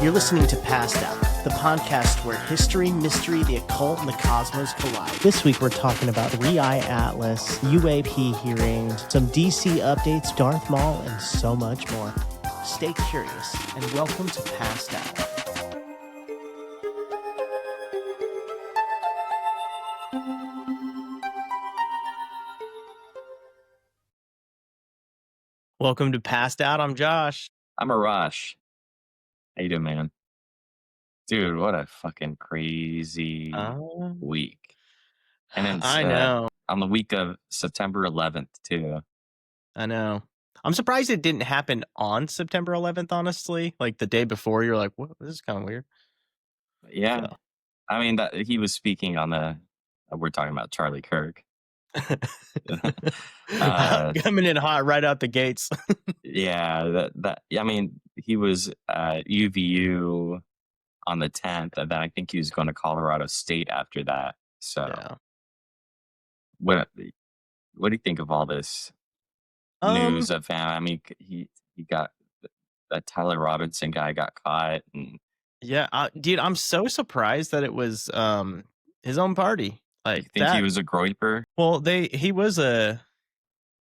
You're listening to Passed Out, the podcast where history, mystery, the occult, and the cosmos collide. This week we're talking about 3-Eye Atlas, UAP hearings, some DC updates, Darth Maul, and so much more. Stay curious, and welcome to Passed Out. Welcome to Passed Out. I'm Josh. I'm Arash. How you doing, man? Dude, what a fucking crazy week. And it's I know. on the week of September 11th, too. I know. I'm surprised it didn't happen on September 11th, honestly. Like the day before, you're like, what? This is kind of weird. Yeah. So. I mean, that he was speaking on we're talking about Charlie Kirk. Coming in hot right out the gates. Yeah, I mean, he was UVU on the 10th, and then I think he was going to Colorado State after that. So, yeah. What do you think of all this news of him? I mean, he got that Tyler Robinson guy got caught, and dude, I'm so surprised that it was his own party. Like, you think he was a groyper? Well, he was a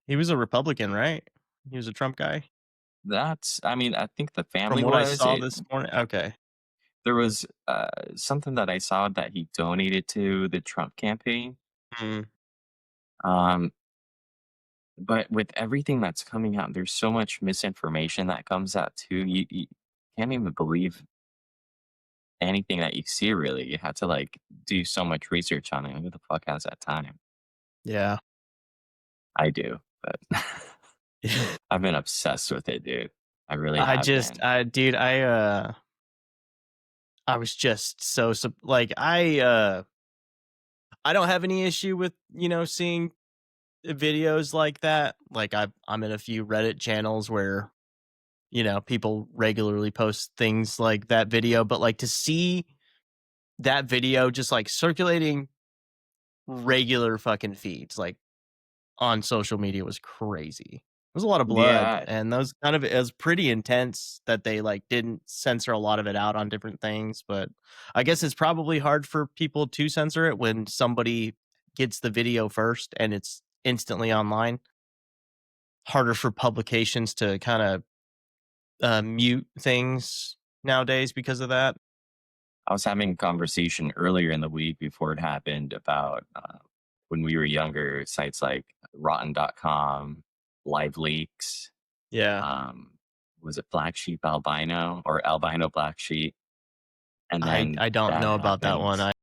Republican, right? He was a Trump guy. I mean, I think the family. From what I saw this morning, okay. There was something that I saw that he donated to the Trump campaign. Mm-hmm. But with everything that's coming out, there's so much misinformation that comes out too. You can't even believe anything that you see, really. You have to do so much research on it. Who the fuck has that time? Yeah. I do, but I've been obsessed with it, dude. I really have I was just so I don't have any issue with, seeing videos like that. Like I'm in a few Reddit channels where, people regularly post things like that video, but to see that video just circulating regular fucking feeds on social media was crazy. It was a lot of blood, and those it was pretty intense that they didn't censor a lot of it out on different things. But I guess it's probably hard for people to censor it when somebody gets the video first and it's instantly online. Harder for publications to kind of mute things nowadays because of that. I was having a conversation earlier in the week before it happened about when we were younger, sites like rotten.com, Live Leaks. Yeah. Was it Black Sheep Albino or Albino Black Sheep? And then I don't know about that one.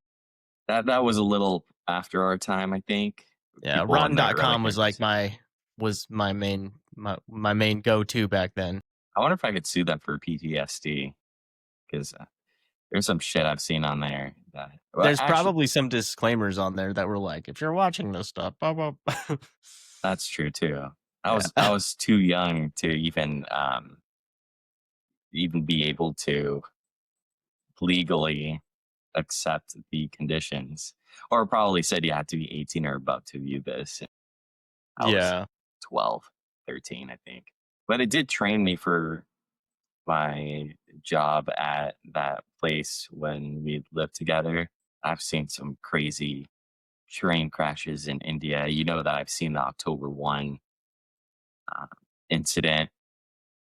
That was a little after our time, I think. Yeah, rotten.com was my main go-to back then. I wonder if I could sue them for PTSD, because there's some shit I've seen on there. There's probably some disclaimers on there that were like, if you're watching this stuff, blah, blah, blah. That's true too. I was too young to even be able to legally accept the conditions, or probably said you had to be 18 or above to view this. I was 12, 13, I think. But it did train me for my job at that place when we lived together. I've seen some crazy train crashes in India. You know that I've seen the October 1 incident.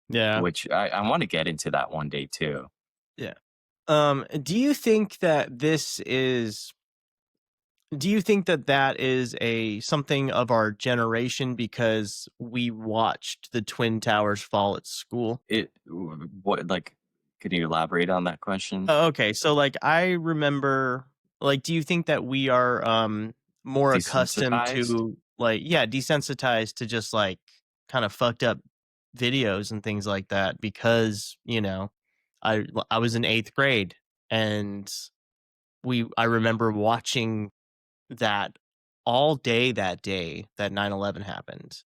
Yeah. Which I want to get into that one day too. Yeah. Do you think that that is something of our generation because we watched the Twin Towers fall at school? Could you elaborate on that question? Okay. So I remember, do you think that we are more accustomed to desensitized to just kind of fucked up videos and things like that because, I was in 8th grade and I remember watching that all day that day that 9/11 happened,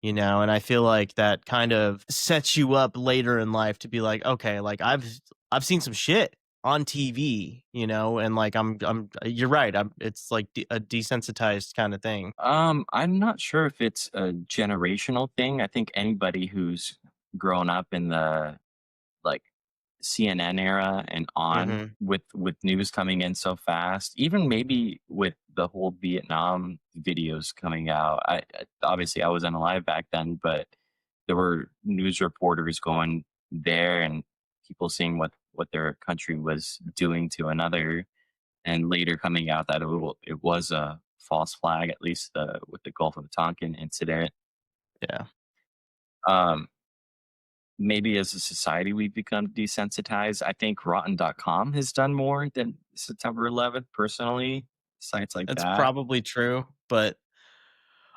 and I feel like that kind of sets you up later in life to be like, okay, I've seen some shit on TV, and you're right. It's a desensitized kind of thing. I'm not sure if it's a generational thing. I think anybody who's grown up in the CNN era and on, Mhm. with news coming in so fast, even maybe with the whole Vietnam videos coming out. Obviously I wasn't alive back then, but there were news reporters going there and people seeing what their country was doing to another, and later coming out that it was a false flag, at least with the Gulf of Tonkin incident. Yeah. Um, Maybe as a society we've become desensitized. I think Rotten.com has done more than September 11th, personally, sites like That's that. probably true, but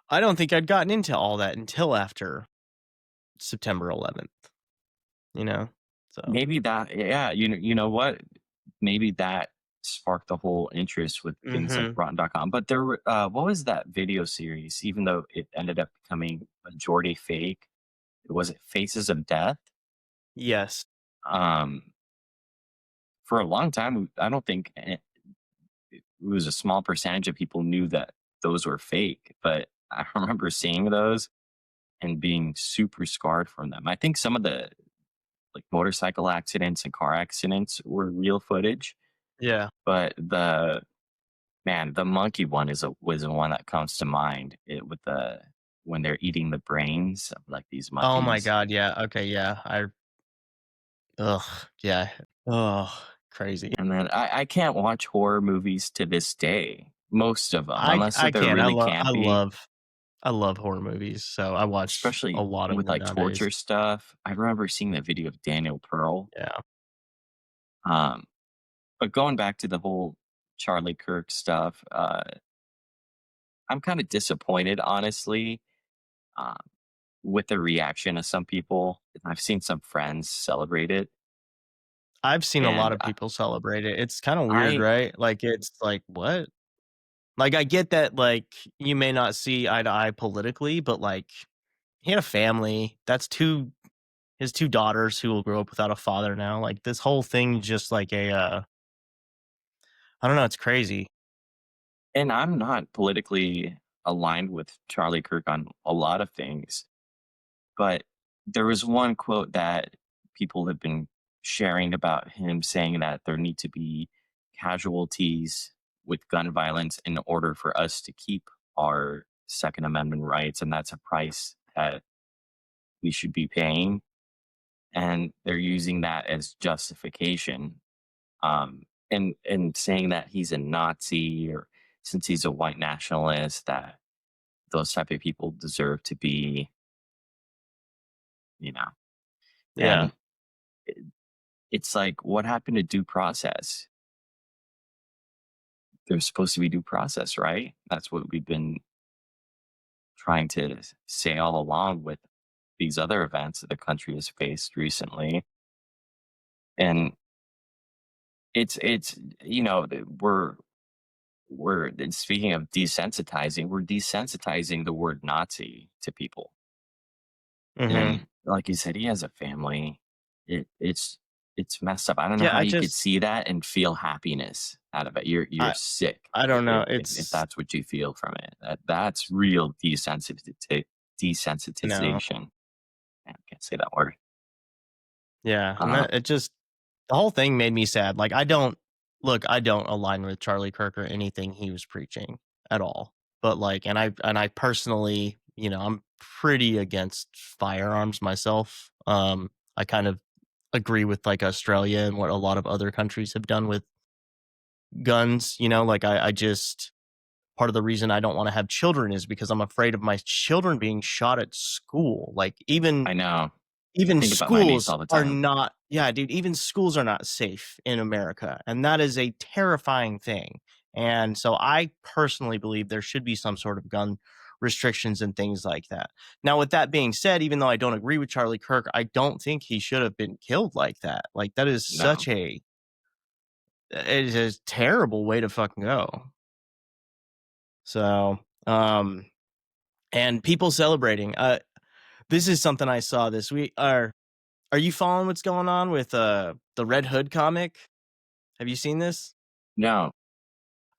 I don't think I'd gotten into all that until after September 11th, you know? So Maybe that, yeah, you know what? Maybe that sparked the whole interest with things like Mhm. Rotten.com. But there were, what was that video series? Even though it ended up becoming majority fake, was it Faces of Death? Yes. Um, for a long time, I don't think it was a small percentage of people knew that those were fake, but I remember seeing those and being super scarred from them. I think some of the like motorcycle accidents and car accidents were real footage, Yeah. but the monkey one was the one that comes to mind. It with the when they're eating the brains of like these Oh my monkeys. god, yeah, okay, yeah, ugh, yeah. Oh, crazy. And then I can't watch horror movies to this day. Most of them, unless I they're can't, really campy. I love horror movies, so I watch a Especially lot of with, them like, nowadays. torture stuff. I remember seeing the video of Daniel Pearl. Yeah. Um, but going back to the whole Charlie Kirk stuff, I'm kinda disappointed, honestly, um, with the reaction of some people. I've seen some friends celebrate it, I've seen a lot and of people celebrate it. It's kinda weird, I right? Like, it's like, "What?" Like, I get that, like, you may not see eye to eye politically, but, like, he had a family. That's 2 his 2 daughters who will grow up without a father now. Like, this whole thing just like I don't know, it's crazy. and I'm not politically aligned with Charlie Kirk on a lot of things. But there was one quote that people have been sharing about him saying that there need to be casualties with gun violence in order for us to keep our Second Amendment rights. And that's a price that we should be paying. And they're using that as justification. And saying that he's a Nazi, or since he's a white nationalist, that those type of people deserve to be, you know, Yeah. and it's like, what happened to due process? There's supposed to be due process, right? That's what we've been trying to say all along with these other events that the country has faced recently. And it's we're speaking of desensitizing, we're desensitizing the word Nazi to people. Mhm. And like you said, he has a family. It's messed up. I don't know Yeah, how I you could just see that and feel happiness out of it. You're I sick I don't know. if It's that's what you feel from it. That's real no. desensitization. I can't say that word. Yeah, and Um, it just the whole thing made me sad. Like, I don't align with Charlie Kirk or anything he was preaching at all. But, like, and I personally, I'm pretty against firearms myself. I kind of agree with, like, Australia and what a lot of other countries have done with guns, like, I just part of the reason I don't wanna have children is because I'm afraid of my children being shot at school. Like, I know. I even think about my niece schools all the are time. not yeah, dude, even schools are not safe in America, and that is a terrifying thing, and so I personally believe there should be some sort of gun restrictions and things like that. Now, with that being said, even though I don't agree with Charlie Kirk, I don't think he should have been killed like that. Like, that is No, such a it is a terrible way to fucking go. So, and people celebrating, this is something I saw this week. Are you following what's going on with, the Red Hood comic? Have you seen this? no.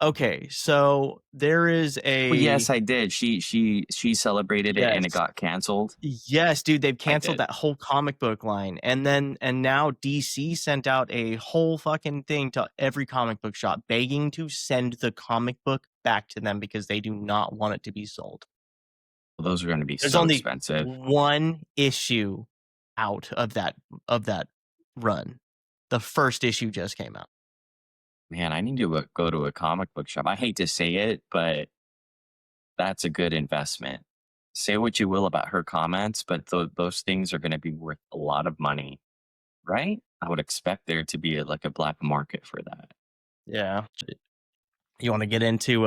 Okay, so there is Well, a yes, I did. She celebrated it, and it yes. got canceled. Yes, dude, they've I canceled did. that whole comic book line, and now DC sent out a whole fucking thing to every comic book shop begging to send the comic book back to them because they do not want it to be sold. Well, those are gonna be There's so only expensive. one issue out of that run. The first issue just came out. Man, I need to go to a comic book shop. I hate to say it, but that's a good investment. Say what you will about her comments, but those things are gonna be worth a lot of money, right? I would expect there to be, like, a black market for that. Yeah. You wanna get into,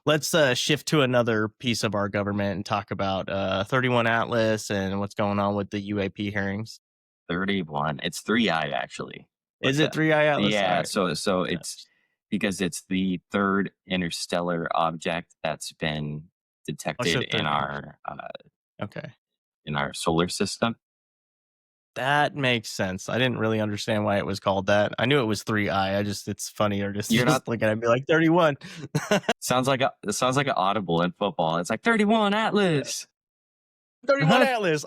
let's, shift to another piece of our government and talk about, 31 Atlas and what's going on with the UAP hearings. 31. It's 3i actually. What Is it the 3 Eye Atlas? Yeah, Alright. so Yeah. it's because it's the 3rd interstellar object that's been Oh, detected so 30. Okay. in our solar system. That makes sense. I didn't really understand why it was called that. I knew it was 3 I just it's funnier just You're not just look at it and be like, 31. it sounds like an audible in football. It's like 31 Atlas. 31 Atlas.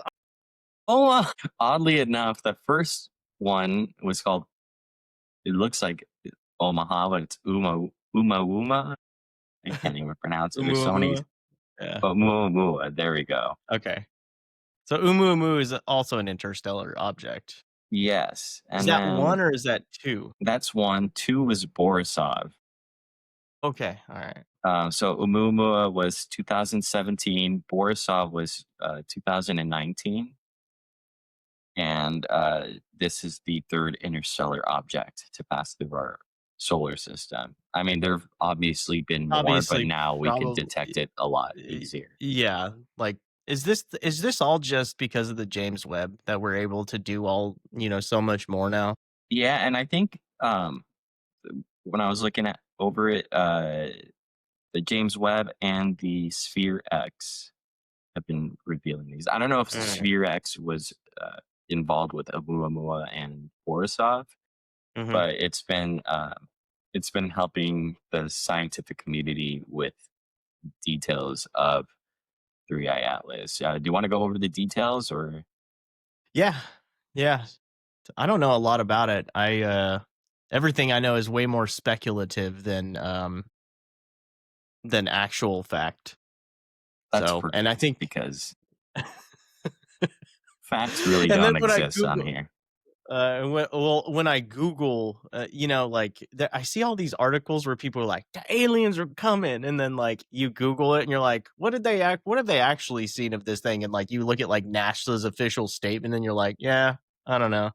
Oh, oddly enough, the first one was called, it looks like Omaha, but it's Uma. I can't even pronounce it. There's so many. Oumuamua? Yeah. But Muamua, there we go. Okay. So Oumuamua is also an interstellar object. Yes, Is and that then 1 or is that 2? that's one. Two was Borisov. Okay, alright. So Umumua was 2017. Borisov was 2019, and this is the 3rd interstellar object to pass through our solar system. I mean, there've obviously been more, but Obviously, now we can detect probably it a lot easier. yeah, like, is this all just because of the James Webb that we're able to do all, so much more now? Yeah, and I think when I was looking at over it, the James Webb and the Sphere X have been revealing these. I don't know if Mm, Sphere X was involved with Oumuamua and Borisov, mhm. but it's been helping the scientific community with details of Three Eye Atlas. Do you want to go over the details, or Yeah, yeah. I don't know a lot about it. Everything I know is way more speculative than actual fact. that's So, and I perfect think because facts really and then don't when I exist on Google here. when I Google, like I see all these articles where people are like, the aliens are coming. And then like you Google it and you're like, what have they actually seen of this thing? And like you look at like NASA's official statement and you're like, yeah, I don't know.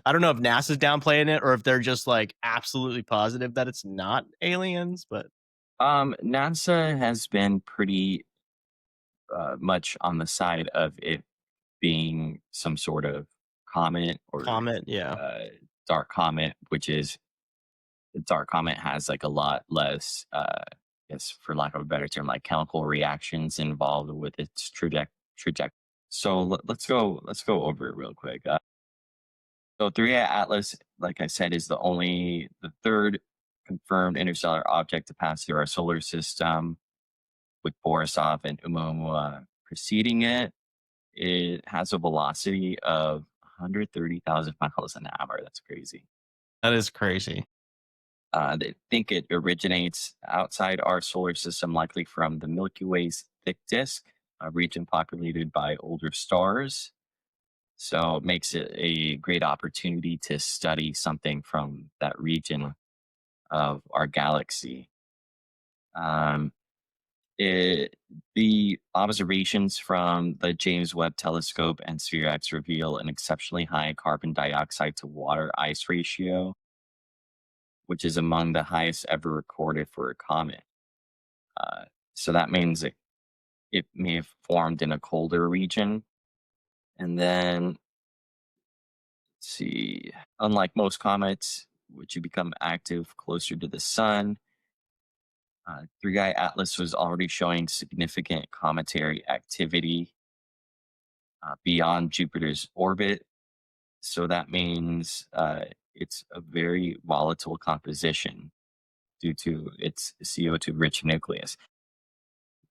I don't know if NASA's downplaying it or if they're just like absolutely positive that it's not aliens, but NASA has been pretty much on the side of it being some sort of comet or comment, yeah. uh, dark comet, which is the dark comet has like a lot less, I guess, for lack of a better term, like chemical reactions involved with its trajectory. So let's go over it real quick. So 3A Atlas, like I said, is the 3rd confirmed interstellar object to pass through our solar system, with Borisov and Oumuamua preceding it. It has a velocity of 130,000 miles an hour. That's crazy. That is crazy. They think it originates outside our solar system, likely from the Milky Way's thick disk, a region populated by older stars. So it makes it a great opportunity to study something from that region of our galaxy. Um, It, the observations from the James Webb Telescope and Sphere X reveal an exceptionally high carbon dioxide to water ice ratio, which is among the highest ever recorded for a comet. Uh, so that means it may have formed in a colder region. And then, let's see, unlike most comets, which you become active closer to the sun, Three Eye Atlas was already showing significant cometary activity beyond Jupiter's orbit. So that means it's a very volatile composition. due to its CO2 rich nucleus.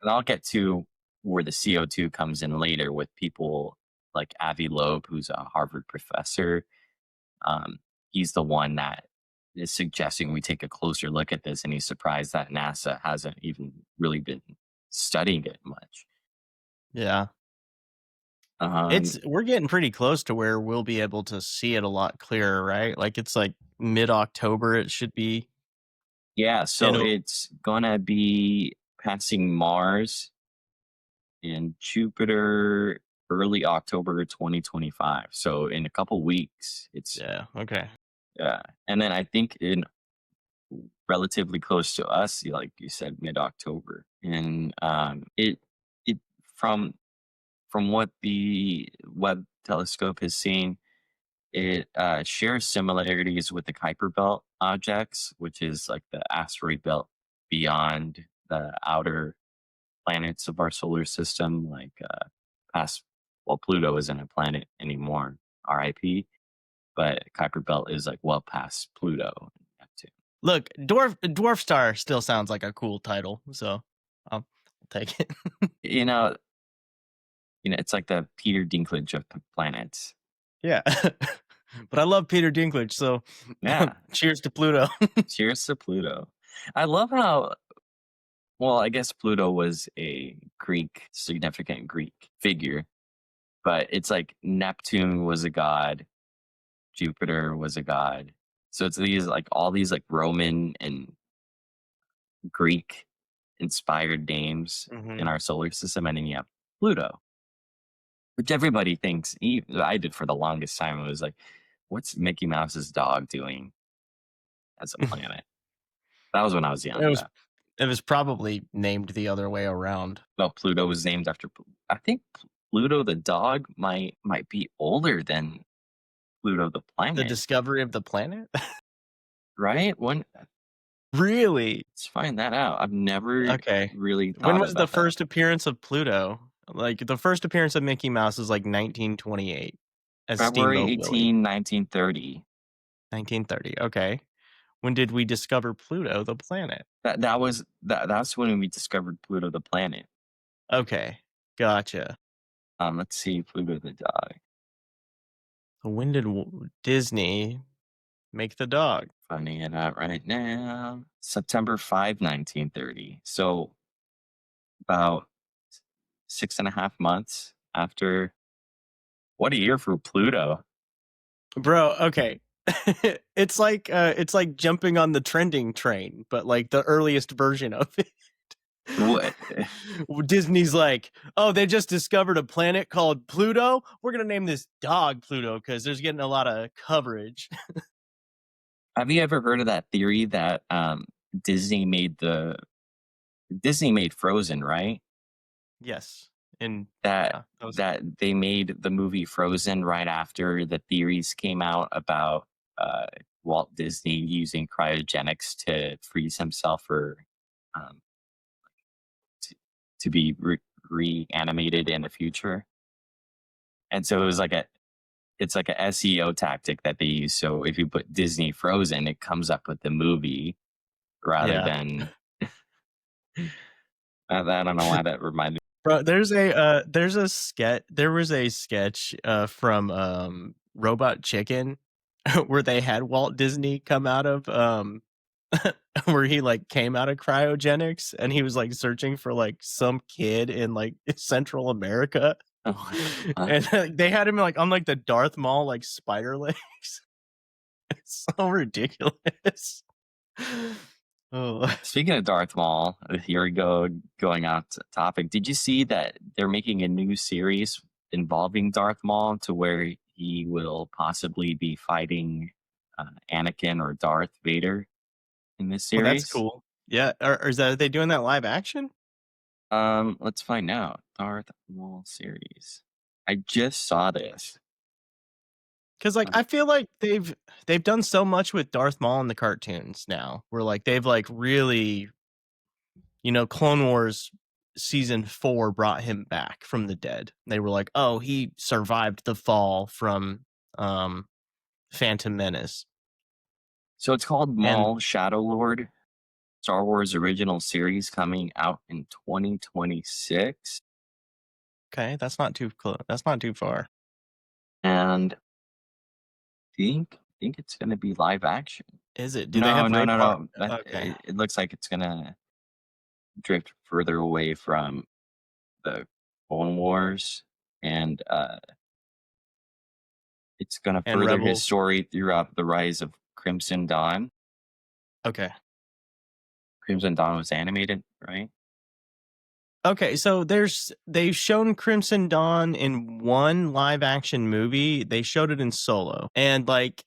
And I'll get to where the CO2 comes in later with people like Avi Loeb, who's a Harvard professor. Um, he's the one that is suggesting we take a closer look at this, and he's surprised that NASA hasn't even really been studying it much. Yeah. Um, We're getting pretty close to where we'll be able to see it a lot clearer, right? Like it's like mid-October it should be yeah, in so a it's gonna be passing Mars and Jupiter early October 2025. So in a couple weeks, it's yeah, okay. and then I think in relatively close to us, like you said, mid October, and it from what the Webb telescope has seen, it shares similarities with the Kuiper Belt objects, which is like the asteroid belt beyond the outer planets of our solar system, like past. Well, Pluto isn't a planet anymore, RIP. But Kuiper Belt is like well past Pluto and Neptune. Look, dwarf star still sounds like a cool title, so I'll take it. You know, it's like the Peter Dinklage of planets. Yeah. But I love Peter Dinklage, so Yeah. cheers to Pluto. Cheers to Pluto. I love how, well, I guess Pluto was a significant Greek figure, but it's like Neptune was a god, Jupiter was a god. So it's these like all these like Roman and Greek inspired names in Mhm. our solar system, and then you have Pluto, which everybody thinks. I did for the longest time. It was like, what's Mickey Mouse's dog doing as a planet? That was when I was young, It was though. it was probably named the other way around. No, Pluto was named after. I think Pluto the dog might be older than Pluto the The planet, discovery of the planet? right? When Really? let's find that out. I've never Okay. really When thought was the about that. first appearance of Pluto? Like, the first appearance of Mickey Mouse is, like, 1928 as February Steamboat Willie. 18, 1930. 1930, okay. When did we discover Pluto, the planet? That's when we discovered Pluto the planet. Okay, gotcha. Let's see, Pluto the dog. So when did Disney make the dog? Finding it out right now. September 5, 1930. So about 6.5 months after. What a year for Pluto. Bro, okay. It's like jumping on the trending train, but like the earliest version of it. What? Disney's like, oh, they just discovered a planet called Pluto. We're gonna name this dog Pluto because there's getting a lot of coverage. Have you ever heard of that theory that Disney made Frozen, right? Yes, and That yeah, that was they made the movie Frozen right after the theories came out about uh, Walt Disney using cryogenics to freeze himself for um, to, to be reanimated in the future. And so it's like a SEO tactic that they use. So if you put Disney Frozen, it comes up with the movie rather yeah. than I don't know why that reminded. Bro, there's a sketch. There was a sketch from Robot Chicken where they had Walt Disney come out of where he like came out of cryogenics and he was like searching for like some kid in like Central America. Oh, And they had him like on like the Darth Maul like spider legs. It's so ridiculous. Oh. speaking of Darth Maul, here we go going off topic. Did you see that they're making a new series involving Darth Maul to where he will possibly be fighting Anakin or Darth Vader in this Well, that's series? cool. Yeah, or is that are they doing that live action? Let's find out. Darth Maul series. I just saw this. Because like Uh, I feel like they've done so much with Darth Maul in the cartoons now. Where like they've like really, Clone Wars season 4 brought him back from the dead. They were like, "Oh, he survived the fall from um Phantom Menace." So it's called And Maul Shadow Lord. Star Wars original series coming out in 2026, Okay, that's not too close. That's not too far. and think it's gonna be live action. Is it? Do they No, have no, Ray no, Park? no. That Okay. it looks like it's gonna drift further away from the Clone Wars, and it's gonna And further his Rebels. story throughout the rise of Crimson Dawn. Okay. Crimson Dawn was animated, right? Okay, so they've shown Crimson Dawn in one live action movie. They showed it in Solo. And like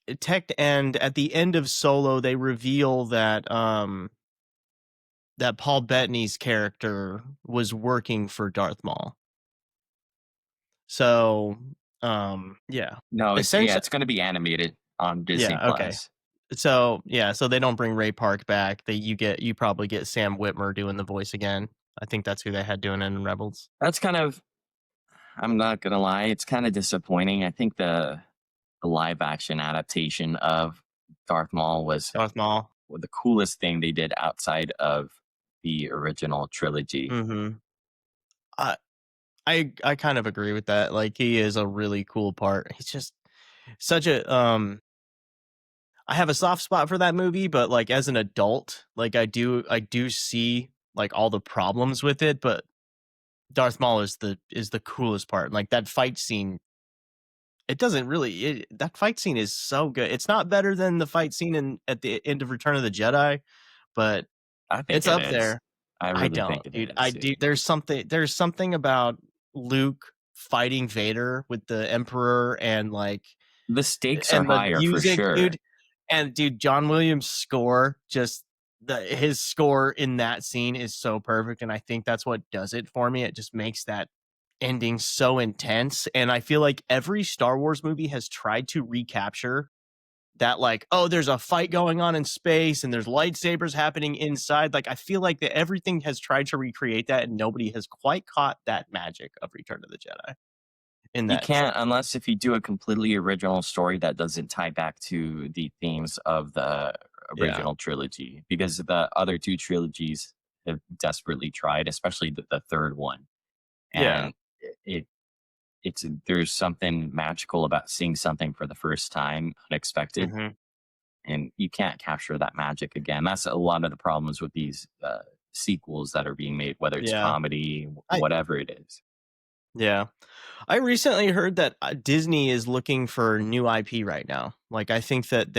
and at the end of Solo they reveal that Paul Bettany's character was working for Darth Maul. So, yeah. No, Essentially, it's gonna be animated on Disney yeah, okay. Plus. So, yeah, so they don't bring Ray Park back. You probably get Sam Whitmer doing the voice again. I think that's who they had doing it in Rebels. That's kind of, I'm not gonna lie, it's kind of disappointing. I think the live action adaptation of Darth Maul was Darth Maul. the coolest thing they did outside of the original trilogy. Mhm. I I kind of agree with that. Like he is a really cool part. He's just such a I have a soft spot for that movie, but like as an adult, like I do see like all the problems with it, but Darth Maul is the coolest part. Like that fight scene, it doesn't really that fight scene is so good. It's not better than the fight scene in at the end of Return of the Jedi, but I think it's it up is. there. I I really don't, think it dude. I is. do. There's something about Luke fighting Vader with the Emperor The stakes are and the higher for music, sure. dude. And dude, John Williams' score, his score in that scene is so perfect, and I think that's what does it for me. It just makes that ending so intense, and I feel like every Star Wars movie has tried to recapture that, like, oh, there's a fight going on in space and there's lightsabers happening inside. Like, I feel like that everything has tried to recreate that, and nobody has quite caught that magic of Return of the Jedi in You that sense. can't unless if you do a completely original story that doesn't tie back to the themes of the Yeah, original trilogy, because the other two trilogies have desperately tried, especially the third one. yeah, And it it's there's something magical about seeing something for the first time, unexpected, hmm, and you can't capture that magic again. That's a lot of the problems with these sequels that are being made, whether it's yeah. comedy, I whatever it is. Yeah. I recently heard that Disney is looking for new IP right now. Like I think that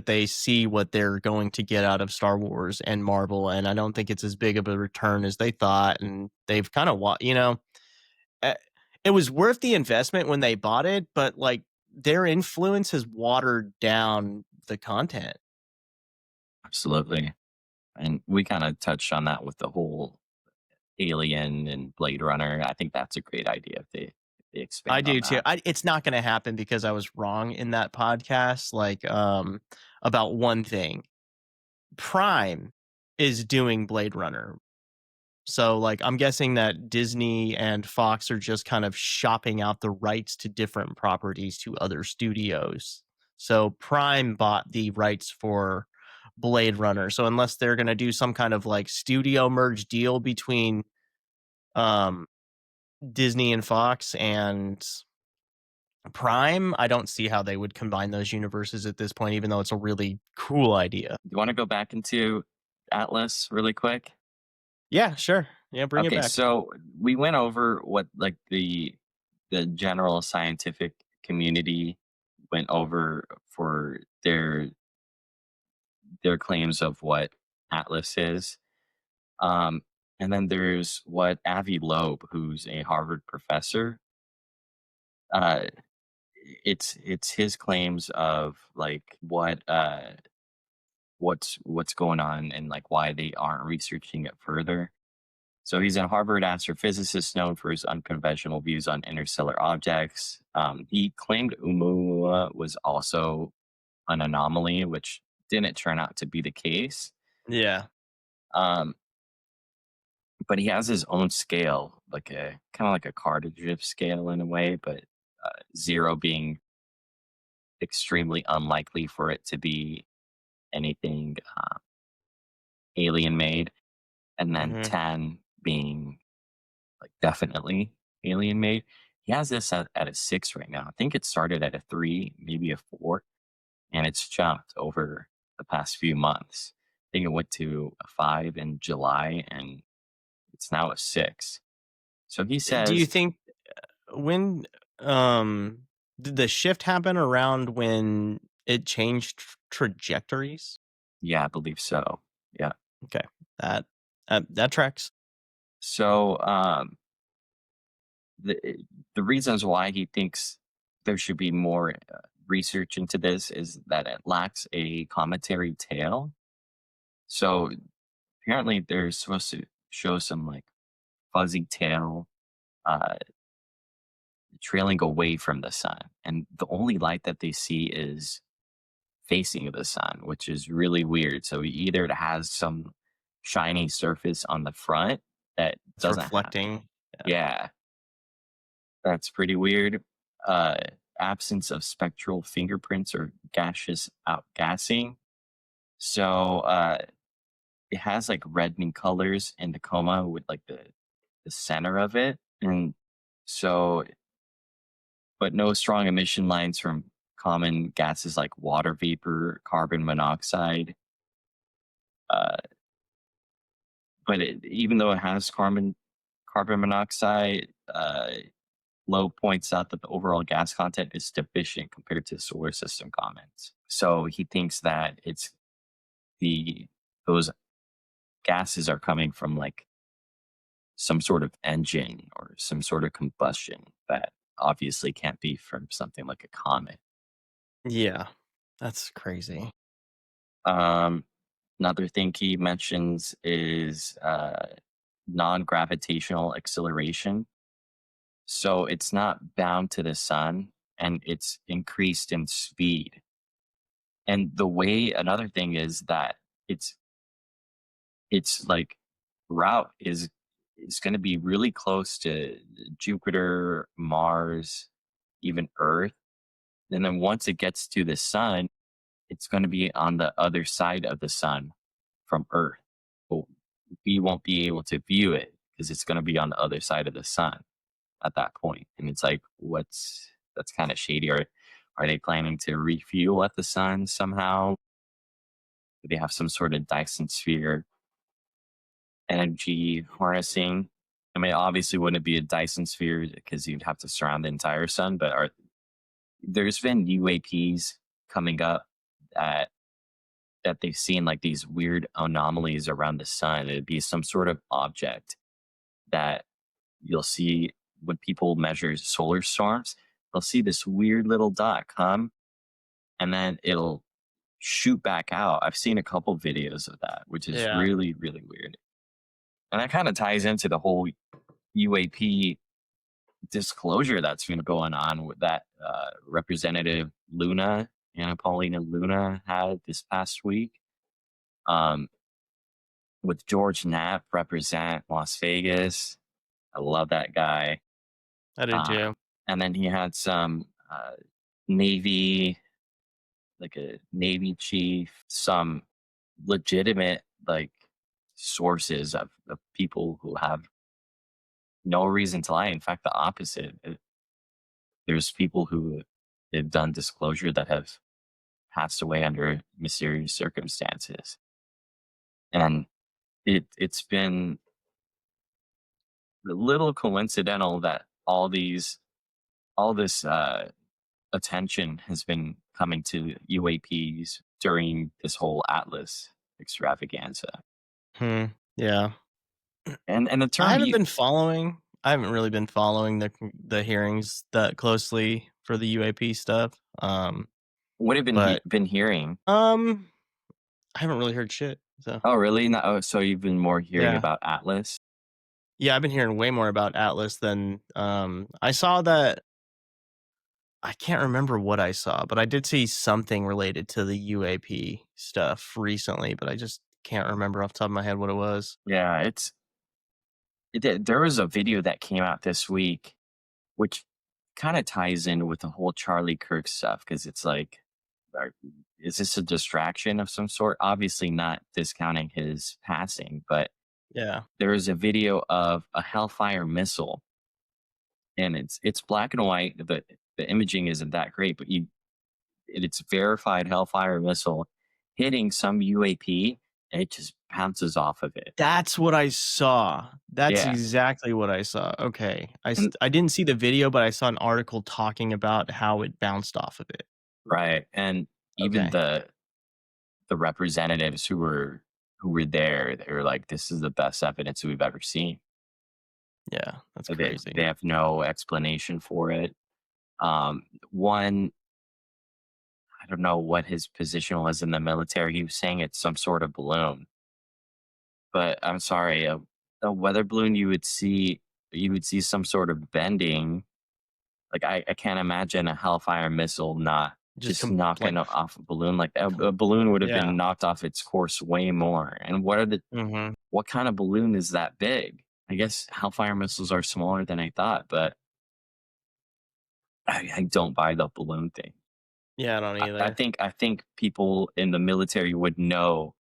they see what they're going to get out of Star Wars and Marvel, and I don't think it's as big of a return as they thought, and they've kind of eh, it was worth the investment when they bought it, but like their influence has watered down the content. Absolutely. And we kind of touched on that with the whole Alien and Blade Runner. I think that's a great idea if they I expand on do too. that. It's not going to happen because I was wrong in that podcast about one thing. Prime is doing Blade Runner. So, like, I'm guessing that Disney and Fox are just kind of shopping out the rights to different properties to other studios. So, Prime bought the rights for Blade Runner. So, unless they're going to do some kind of like studio merge deal between um, Disney and Fox and Prime, I don't see how they would combine those universes at this point, even though it's a really cool idea. You want to go back into Atlas really quick? Yeah, sure. Yeah, bring it Okay, back. so we went over what like the general scientific community went over for their claims of what Atlas is. Um, and then there's what Avi Loeb, who's a Harvard professor, uh, it's his claims of like what's going on and like why they aren't researching it further. So he's a Harvard astrophysicist known for his unconventional views on interstellar objects. He claimed Oumuamua was also an anomaly, which didn't turn out to be the case. Yeah. Um, but he has his own scale, like a kind of like a Kardashev scale in a way, but zero being extremely unlikely for it to be anything alien made, and then Mhm. 10 being like definitely alien made. He has this at a 6 right now. I think it started at a 3, maybe a 4, and it's jumped over the past few months. I think it went to a 5 in July, and it's now a 6. So he Do you says, think when um did the shift happen around when it changed trajectories? yeah, I believe so. Yeah. Okay. That that tracks. So the the reasons why he thinks there should be more research into this is that it lacks a cometary tail. So apparently they're supposed to show some like fuzzy tail uh, trailing away from the sun, and the only light that they see is facing the sun, which is really weird. So either it has some shiny surface on the front that It's doesn't have. reflecting. Yeah. Yeah, that's pretty weird. Uh, Absence of spectral fingerprints or gaseous outgassing. So it has like reddening colors in the coma with like the center of it, and so but no strong emission lines from common gases like water vapor, carbon monoxide. Uh, but even though it has carbon monoxide, Low points out that the overall gas content is deficient compared to solar system comments. So he thinks that it's the those gases are coming from like some sort of engine or some sort of combustion that obviously can't be from something like a comet. Yeah. That's crazy. Um, Another thing he mentions is non-gravitational acceleration. So it's not bound to the sun and it's increased in speed. And the way another thing is that it's it's like route is going to be really close to Jupiter, Mars, even Earth. And then once it gets to the sun, it's going to be on the other side of the sun from Earth. But we won't be able to view it because it's going to be on the other side of the sun at that point. And it's like, what's that's kind of shady. Are they planning to refuel at the sun somehow? Do they have some sort of Dyson sphere energy harnessing? I mean, obviously, wouldn't be a Dyson sphere because you'd have to surround the entire sun. But there's been UAPs coming up that they've seen like these weird anomalies around the sun. It'd be some sort of object that you'll see when people measure solar storms. They'll see this weird little dot come, and then it'll shoot back out. I've seen a couple videos of that, which is Yeah. really, really weird. And that kind of ties into the whole UAP disclosure that's been going on with that Representative Luna, Anna Paulina Luna, had this past week. Um, with George Knapp represent Las Vegas. I love that guy. I do too. And then he had some Navy, like a Navy chief, some legitimate like sources of people who have no reason to lie. In fact, the opposite. There's people who have done disclosure that have passed away under mysterious circumstances, and it's been a little coincidental that all this attention has been coming to UAPs during this whole Atlas extravaganza. Hmm. Yeah. And the term you I haven't really been following the hearings that closely for the UAP stuff. would have been But been hearing. um I haven't really heard shit. So, Oh, really? No, oh, so you've been more hearing yeah. about Atlas? Yeah, I've been hearing way more about Atlas than I saw that I can't remember what I saw, but I did see something related to the UAP stuff recently, but I just can't remember off the top of my head what it was. Yeah, there was a video that came out this week, which kind of ties in with the whole Charlie Kirk stuff because it's like is this a distraction of some sort? Obviously, not discounting his passing, but Yeah. there is a video of a Hellfire missile, and it's black and white. The imaging isn't that great, but it's verified Hellfire missile hitting some UAP, and it just bounces off of it. That's what I saw. That's Yeah, exactly what I saw. Okay. and I didn't see the video, but I saw an article talking about how it bounced off of it. right, and even Okay. the representatives who were there, they were like, "This is the best evidence we've ever seen." Yeah, that's They crazy. have no explanation for it. One, I don't know what his position was in the military. He was saying it's some sort of balloon, but I'm sorry, a weather balloon you would see some sort of bending. Like I can't imagine a Hellfire missile not Just just knocking like off a balloon like that. A balloon would have yeah. been knocked off its course way more. And Mhm. what kind of balloon is that big? I guess Hellfire missiles are smaller than I thought, but I don't buy the balloon thing. Yeah, I don't either. I think people in the military would know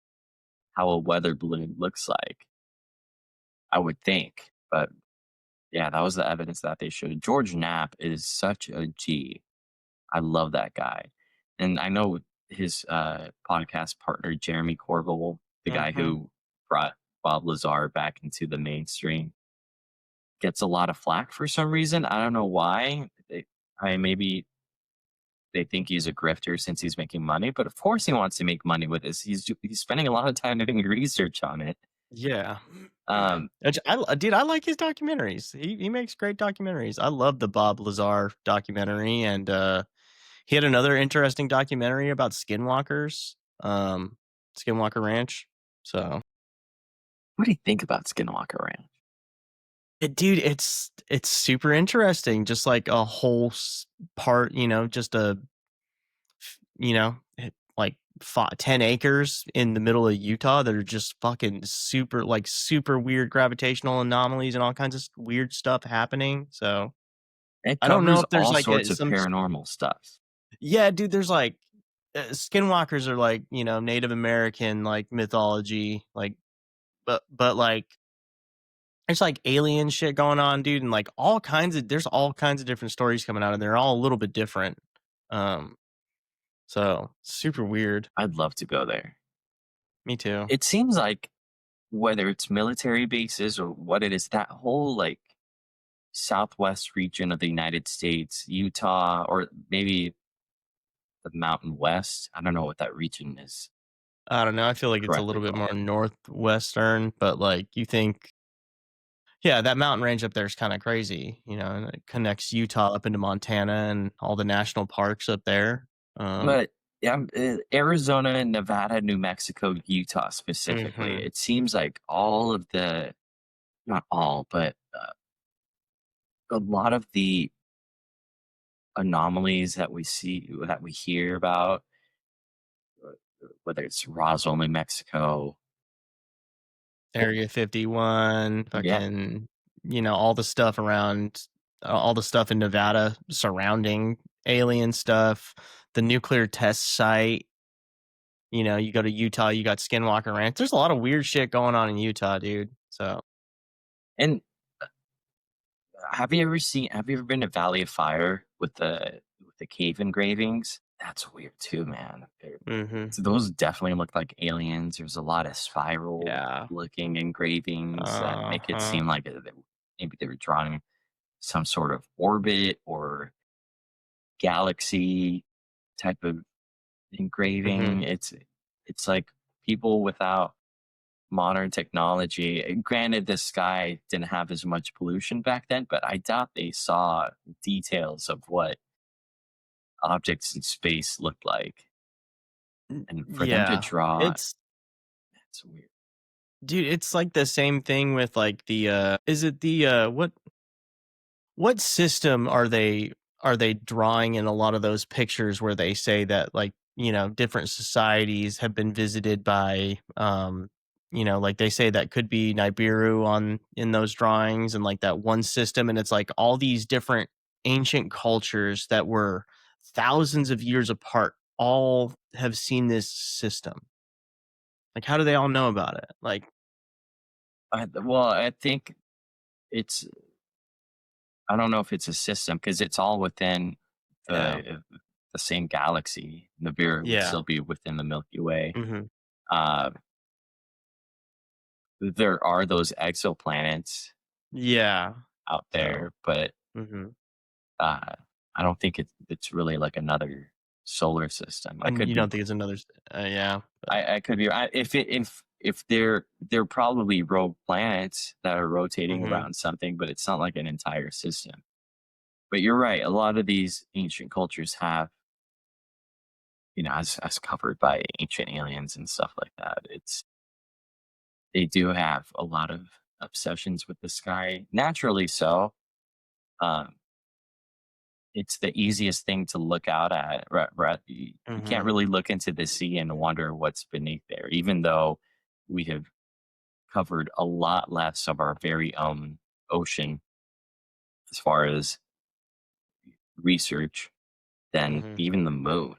how a weather balloon looks like. I would think, but yeah, that was the evidence that they showed. George Knapp is such a G. I love that guy, and I know his podcast partner Jeremy Corbell, the guy Mhm. who brought Bob Lazar back into the mainstream, gets a lot of flack for some reason. I don't know why. Maybe they think he's a grifter since he's making money, but of course he wants to make money with this. He's spending a lot of time doing research on it. Yeah. Um, Which dude, I like his documentaries. He makes great documentaries. I love the Bob Lazar documentary, and, he had another interesting documentary about skinwalkers, Skinwalker Ranch. So, what do you think about Skinwalker Ranch? dude, it's super interesting, just like a whole part, just a like 10 acres in the middle of Utah that are just fucking super, like super weird gravitational anomalies and all kinds of weird stuff happening. So It I don't know covers if there's all like sorts of some, paranormal stuff. yeah, dude, there's like skinwalkers are like, Native American like mythology, like, but like, there's like alien shit going on, dude, and like there's all kinds of different stories coming out, and they're all a little bit different. Um, so super weird. I'd love to go there. Me too. It seems like whether it's military bases or what it is, that whole like southwest region of the United States, Utah, or maybe the Mountain West. I don't know what that region is I don't know. I feel like it's a correctly little bit called. more northwestern, but like you think, yeah, that mountain range up there is kind of crazy, and it connects Utah up into Montana and all the national parks up there. Um, But yeah, Arizona, Nevada, New Mexico, Utah specifically. mhm. It seems like all of the, not all, but a lot of the anomalies that we see, that we hear about, whether it's Roswell, New Mexico, or, Area 51, yeah, fucking, all the stuff around, all the stuff in Nevada surrounding alien stuff, the nuclear test site. You go to Utah, you got Skinwalker Ranch. There's a lot of weird shit going on in Utah, dude. So, and have you ever been to Valley of Fire with the cave engravings? That's weird too, man. mhm. So those definitely look like aliens. There's a lot of spiral Yeah. looking engravings that make it Uh-huh. seem like maybe they were drawing some sort of orbit or galaxy type of engraving. Mhm. It's like people without modern technology. Granted, the sky didn't have as much pollution back then, but I doubt they saw details of what objects in space looked like. And for them to Yeah. draw, It's it's weird. dude, it's like the same thing with like the is it the what system are they drawing in a lot of those pictures where they say that like, different societies have been visited by like they say that could be Nibiru on in those drawings and like that one system, and it's like all these different ancient cultures that were thousands of years apart all have seen this system? Like, how do they all know about it? Like, Well, I think it's I don't know if it's a system because it's all within yeah, the same galaxy. Nibiru would yeah, still be within the Milky Way. mhm, Uh, there are those exoplanets yeah. out So, there, but mhm. uh, I don't think it's really like another solar system. I And could you be don't think it's another yeah, but I could be if they're probably rogue planets that are rotating mhm, around something, but it's not like an entire system. But you're right. A lot of these ancient cultures have, as covered by Ancient Aliens and stuff like that. They do have a lot of obsessions with the sky. Naturally so. Um, it's the easiest thing to look out at. Right? You can't mhm, really look into the sea and wonder what's beneath there, even though we have covered a lot less of our very own ocean as far as research than mhm. even the moon.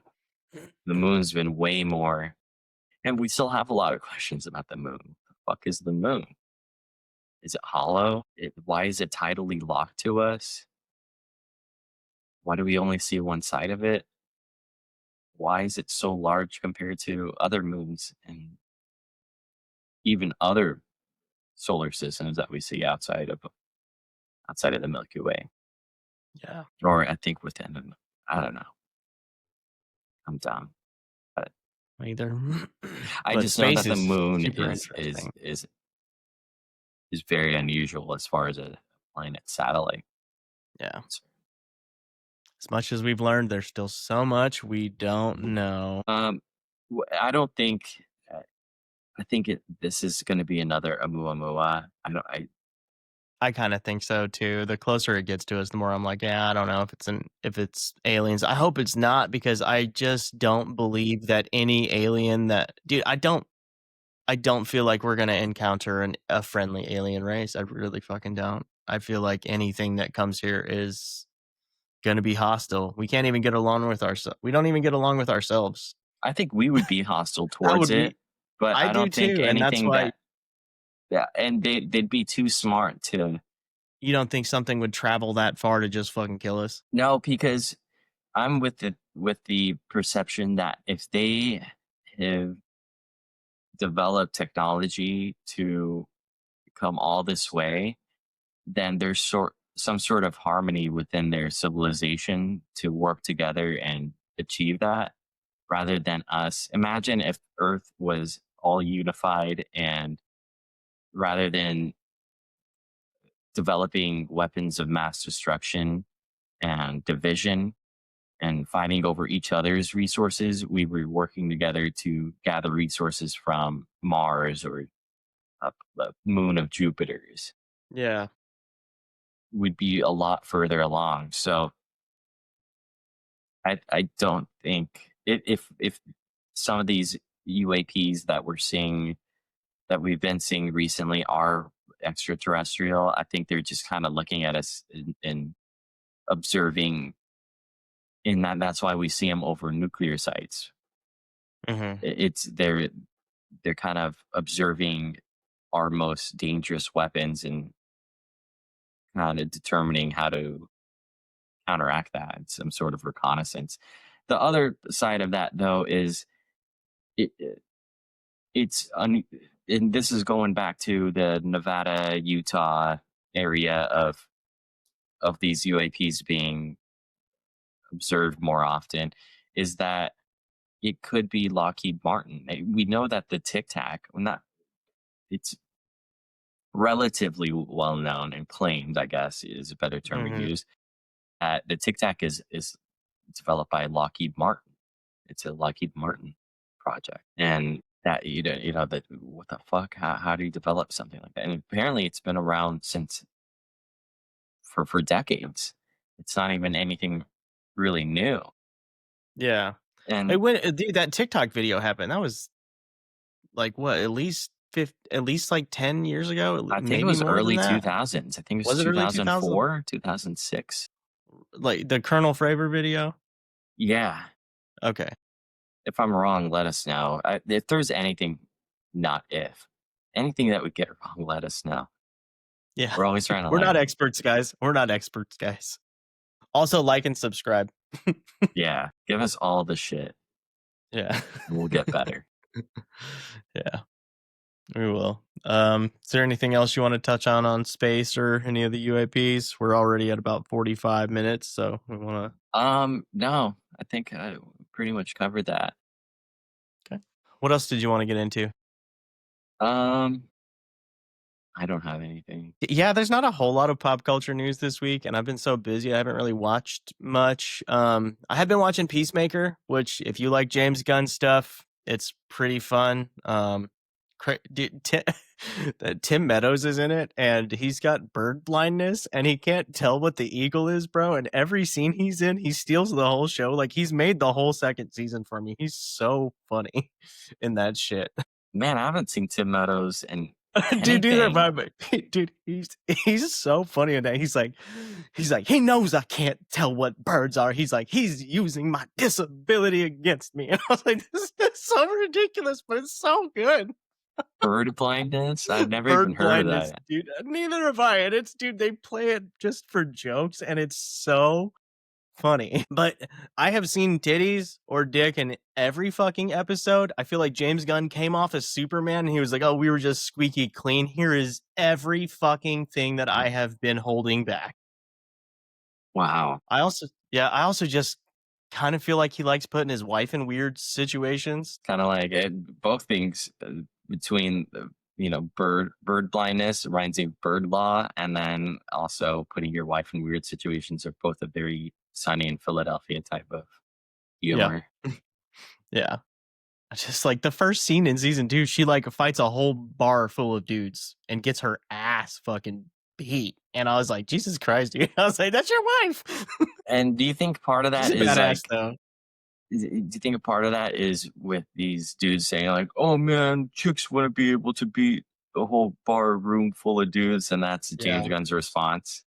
The moon's been way more, and we still have a lot of questions about the moon. The fuck is the moon? Is it hollow? Why is it tidally locked to us? Why do we only see one side of it? Why is it so large compared to other moons and even other solar systems that we see outside of the Milky Way? Yeah, Or I think within them. I don't know. I'm dumb. But either. I But just know space that the is moon super is is interesting. is is very unusual as far as a planet satellite. Yeah. As much as we've learned, there's still so much we don't know. Um, I don't think. I think this is going to be another Oumuamua. I don't. I kinda think so too. The closer it gets to us, the more I'm like, "Yeah, I don't know if it's aliens." I hope it's not because I just don't believe that any alien that dude, I don't feel like we're gonna encounter a friendly alien race. I really fucking don't. I feel like anything that comes here is gonna be hostile. We can't even get along with ourselves. We don't even get along with ourselves. I think we would be hostile That towards would it, be but I I do don't think too, and that's anything why that. Yeah, and they'd be too smart to. you don't think something would travel that far to just fucking kill us? No, because I'm with the perception that if they have developed technology to come all this way, then there's some sort of harmony within their civilization to work together and achieve that rather than us. Imagine if Earth was all unified and rather than developing weapons of mass destruction and division and fighting over each other's resources, we were working together to gather resources from Mars or a moon of Jupiter's. Yeah. Would be a lot further along. So I don't think if some of these UAPs that we've been seeing recently are extraterrestrial, I think they're just kind of looking at us and observing. In that's why we see them over nuclear sites. Mhm. It's they're kind of observing our most dangerous weapons and kind of determining how to counteract that. Some sort of reconnaissance. The other side of that, though, is it, it's and this is going back to the Nevada, Utah area of these UAPs being observed more often. Is that it could be Lockheed Martin? We know that the Tic Tac, well, not it's relatively well known and claimed, I guess, is a better term to Mhm. use. The Tic Tac is developed by Lockheed Martin. It's a Lockheed Martin project, and that that what the fuck? How do you develop something like that? And apparently, it's been around since for decades. It's not even anything really new. Yeah. Hey, And when dude, that TikTok video happened, that was, like, what, at least, like, 10 years ago? I think it Maybe was more than early that? 2000s. I think it was Was it early 2000? 2004, 2006. Like, the Colonel Fravor video? Yeah, Okay. if I'm wrong, let us know. If there's anything, not if, anything that we get wrong, let us know. Yeah. We're always trying to We're not learn. experts, guys. We're not experts, guys. Also, like and subscribe. Yeah, give us all the shit, Yeah. and we'll get better. Yeah, we will. Is there anything else you want to touch on space or any of the UAPs? We're already at about 45 minutes, so we want No, I think I pretty much covered that. to. Okay. What else did you want to get into? Um, I don't have anything. Yeah, there's not a whole lot of pop culture news this week, and I've been so busy I haven't really watched much. I have been watching Peacemaker, which if you like James Gunn stuff, it's pretty fun. Tim Meadows is in it, and he's got bird blindness, and he can't tell what the eagle is, bro. And every scene he's in, he steals the whole show. Like he's made the whole second season for me. He's so funny in that shit. Man, I haven't seen Tim Meadows in Dude, do that anything. vibe. Dude, he's so funny in that. He's like, he knows I can't tell what birds are. He's like, he's using my disability against me. And I was like, this is so ridiculous, but it's so good. Bird blindness? I've never even Bird heard of blindness, that. dude. Neither have I. And it's, dude, they play it just for jokes, and it's so funny. But I have seen titties or dick in every fucking episode. I feel like James Gunn came off as Superman and he was like, oh, we were just squeaky clean. Here is every fucking thing that I have been holding back. Wow. I also just kind of feel like he likes putting his wife in weird situations. Kind of like both things between bird blindness reminds me of bird law, and then also putting your wife in weird situations are both a very Sunny in Philadelphia type of Yeah. humor. Yeah. Just like the first scene in season 2, she like fights a whole bar full of dudes and gets her ass fucking beat. And I was like, Jesus Christ, dude. I was like, that's your wife. And do you think part of She's that a is badass like, though. do you think a part of that is with these dudes saying like, oh man, chicks wouldn't be able to beat the whole bar room full of dudes, and that's James Yeah. Gunn's response?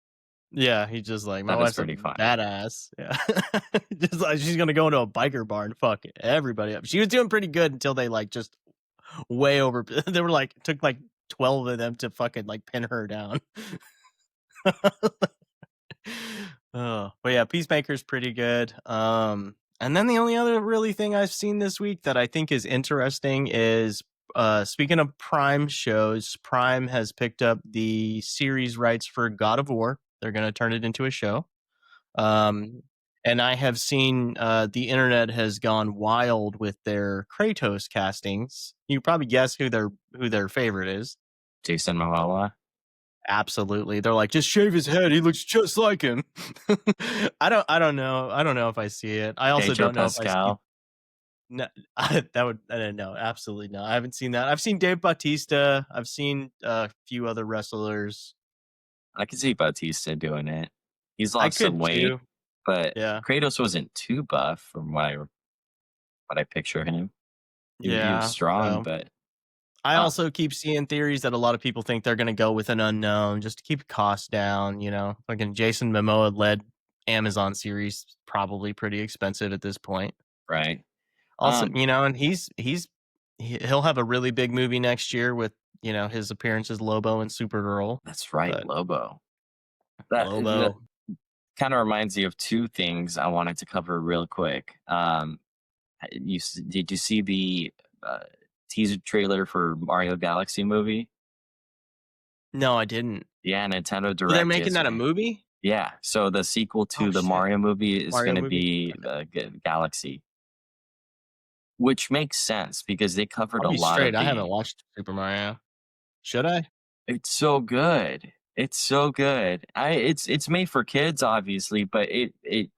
Yeah. He's just like, my That is wife's a pretty funny. badass. Yeah. Just like she's gonna go into a biker bar and fuck everybody up. She was doing pretty good until they like just way over they were like took like 12 of them to fucking like pin her down. Oh, but yeah, Peacemaker's pretty good. And then the only other really thing I've seen this week that I think is interesting is speaking of Prime shows, Prime has picked up the series rights for God of War. They're going to turn it into a show. Um, and I have seen the internet has gone wild with their Kratos castings. You probably guess who their favorite is. Jason Momoa. Absolutely. They're like, just shave his head. He looks just like him. I don't know. I don't know if I see it. I also Pedro don't know if I see Pascal. no, that would I don't know. Absolutely not. I haven't seen that. I've seen Dave Bautista. I've seen a few other wrestlers. I can see Bautista doing it. He's I lost some could weight, too. but Yeah. Kratos wasn't too buff from what I picture him. He was Yeah. strong, So but I uh, also keep seeing theories that a lot of people think they're gonna go with an unknown just to keep costs down, Fucking Jason Momoa led Amazon series, probably pretty expensive at this point. right. Also, and he'll have a really big movie next year with, his appearance as Lobo and Supergirl. That's right, But Lobo. That Lobo. kind of reminds me of two things I wanted to cover real quick. Did you see the uh, teaser trailer for Mario Galaxy movie? No, I didn't. Yeah, Nintendo Oh, they're Direct making that a yesterday. movie? Yeah, so the sequel Oh to the shit. Mario movie is going Mario to movie? be Okay. the Galaxy, which makes sense because they covered I'll a be lot straight, of I haven't the. watched Super Mario. Should I? It's so good. It's so good. It's made for kids, obviously, but it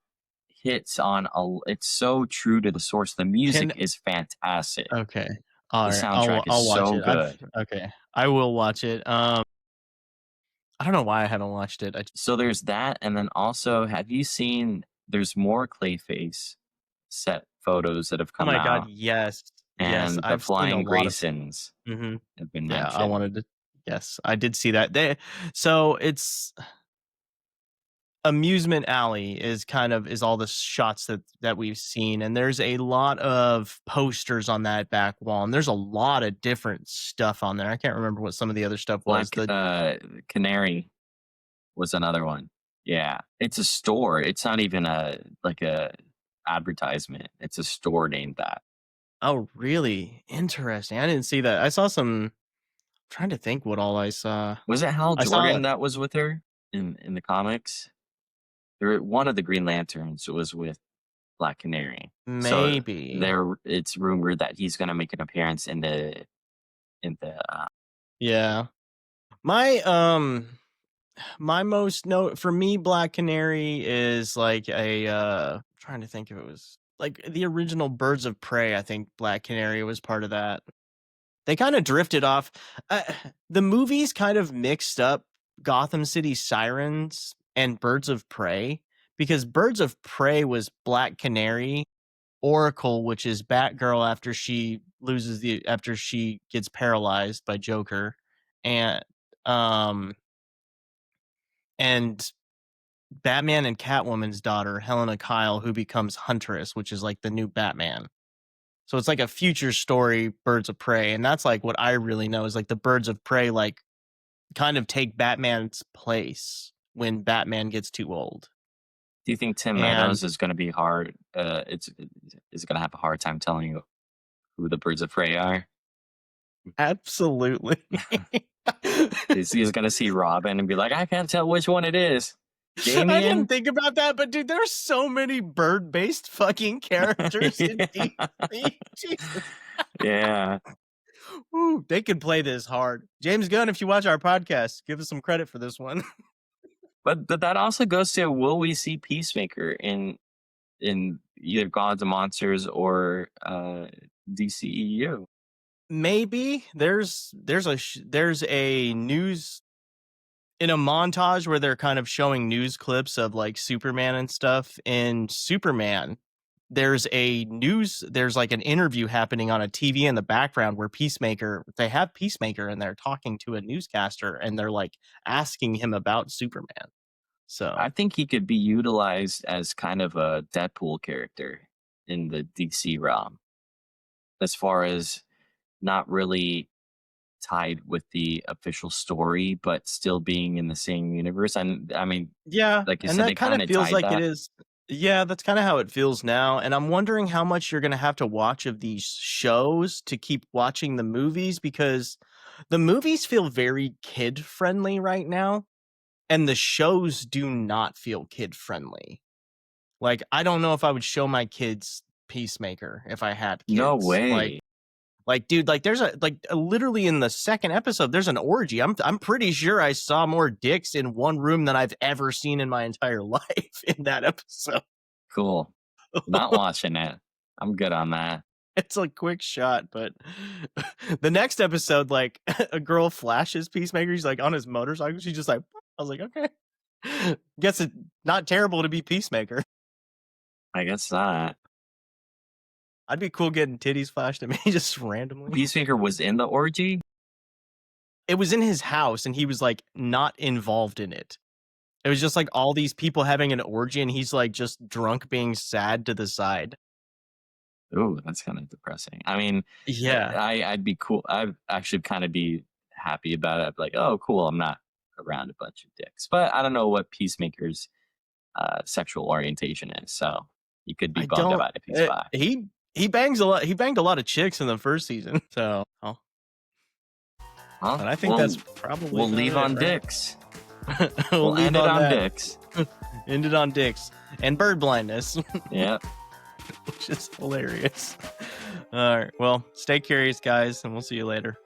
hits on a. It's so true to the source. The music Can is fantastic. Okay. The Alright, soundtrack is I'll watch so it. I've good. Okay. I will watch it. I don't know why I haven't watched it. So there's that, and then also, have you seen? There's more Clayface set photos that have Oh come my god, out, yes. Yes, and the I've seen a Flying lot of Graysons Mhm. have been Yeah, I mentioned. wanted to yes, I did see that. So amusement alley is all the shots that we've seen, and there's a lot of posters on that back wall, and there's a lot of different stuff on there. I can't remember what some of the other stuff was. Black Canary was another one. Yeah, it's a store. It's not even a advertisement. It's a store named that. Oh, really? Interesting. I didn't see that. I saw some. I'm trying to think what all I saw. Was it Hal I saw Jordan that was with her in the comics? One of the Green Lanterns was with Black Canary. So maybe. it's rumored that he's gonna make an appearance in the Yeah. My my most note for me, Black Canary is like trying to think if it was like the original Birds of Prey. I think Black Canary was part of that. They kind of drifted off. The movies kind of mixed up Gotham City Sirens and Birds of Prey, because Birds of Prey was Black Canary, Oracle, which is Batgirl after she gets paralyzed by Joker, and um and Batman and Catwoman's daughter, Helena Kyle, who becomes Huntress, which is like the new Batman. So it's like a future story, Birds of Prey, and that's like what I really know is like the Birds of Prey like kind of take Batman's place when Batman gets too old. Do you think Tim And Meadows is going to be hard? Is going to have a hard time telling you who the Birds of Prey are? absolutely. He's going to see Robin and be like, I can't tell which one it is. Damien? I didn't think about that, but dude, there's so many bird-based fucking characters in DC. Jesus. Yeah. Ooh, they could play this hard. James Gunn, if you watch our podcast, give us some credit for this one. But that also goes to, will we see Peacemaker in either Gods and Monsters or DCEU? Maybe there's a news in a montage where they're kind of showing news clips of like Superman and stuff. In Superman, there's like an interview happening on a TV in the background where they have Peacemaker and they're talking to a newscaster and they're like asking him about Superman. So I think he could be utilized as kind of a Deadpool character in the DC realm, as far as not really tied with the official story, but still being in the same universe. And I mean, yeah, like you and said, that they kind kind of of feels tied like that. it is. Yeah, that's kind of how it feels now. And I'm wondering how much you're going to have to watch of these shows to keep watching the movies, because the movies feel very kid friendly right now. And the shows do not feel kid friendly. Like, I don't know if I would show my kids Peacemaker if I had kids. No way. Like, dude, like there's literally in the second episode, there's an orgy. I'm pretty sure I saw more dicks in one room than I've ever seen in my entire life in that episode. Cool. Not watching it. I'm good on that. It's a quick shot, but the next episode, like a girl flashes Peacemaker. He's like on his motorcycle. She's just like, I was like, okay. Guess it's not terrible to be Peacemaker. I guess not. I'd be cool getting titties flashed at me just randomly. Peacemaker was in the orgy? It was in his house and he was like not involved in it. It was just like all these people having an orgy and he's like just drunk being sad to the side. Ooh, that's kind of depressing. I mean, Yeah. I'd be cool. I'd actually kind of be happy about it. I'd be like, oh, cool. I'm not around a bunch of dicks. But I don't know what Peacemaker's sexual orientation is. So you could be bummed about it if he's bi. He bangs a lot. He banged a lot of chicks in the first season. So, Well, and I think that's probably we'll leave on right? dicks. we'll end it on dicks. End it on dicks and bird blindness. Yeah. Which is hilarious. All right. Well, stay curious, guys, and we'll see you later.